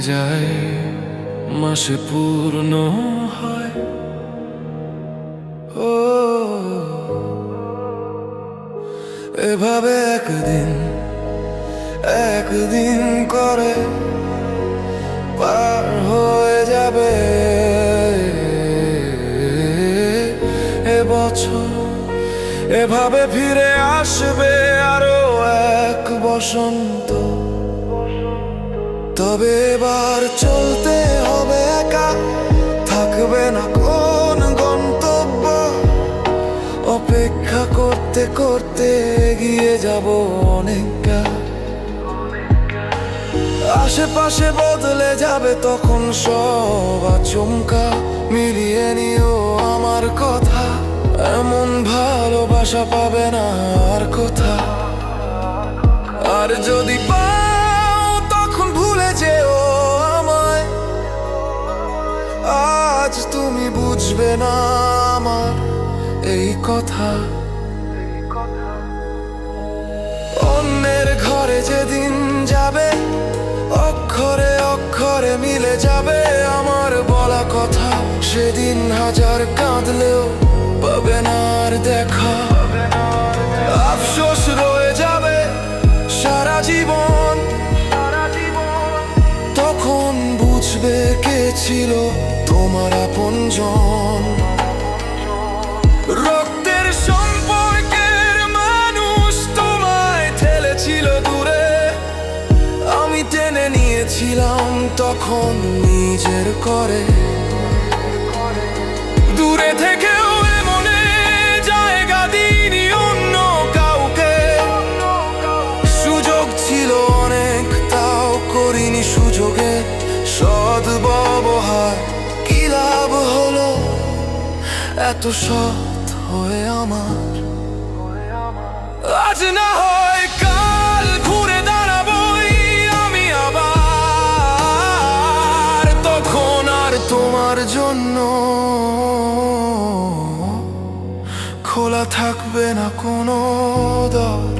যায়, মাসে পূর্ণ হয়। ও এভাবে একদিন একদিন করে পার হয়ে যাবে এবছর। এভাবে ফিরে আসবে আরো এক বসন্ত। তবে এবার চলতে হবে একা, থাকবে না কোন গন্তব্য। অপেক্ষা করতে করতে এগিয়ে যাব অনেকটা। আশেপাশে বদলে যাবে তখন সব আচমকা। মিলিয়ে নিও আমার কথা, এমন ভালোবাসা পাবে না আর কোথা। আর যদি পাও তখন ভুলে যেও আমায়। আজ তুমি বুঝবে না আমার এই কথা। অন্যের ঘরে যেদিন যাবে, অক্ষরে অক্ষরে মিলে যাবে আমার বলা কথা। সেদিন হাজার কাঁদলেও পাবে না আর দেখা। আফসোস রয়ে যাবে সারা জীবন। তখন বুঝবে কে ছিল তোমার আপনজন। রক্তের সম্পর্কের মানুষ তোমায় ঠেলেছিল দূরে, আমি টেনে নিয়েছিলাম তখন নিজের করে। দূরে থেকেও মনে জায়গা দিইনি অন্য কাউকে। সুযোগ ছিল অনেক, তাও করিনি সুযোগে সদ্ব্যবহার। কি লাভ হলো এত সৎ হয়ে আমার? আজ না হয় কাল ঘুরে দাঁড়াবই আমি আবার। তখন আর তোমার জন্য খোলা থাকবে না কোনো দ্বার।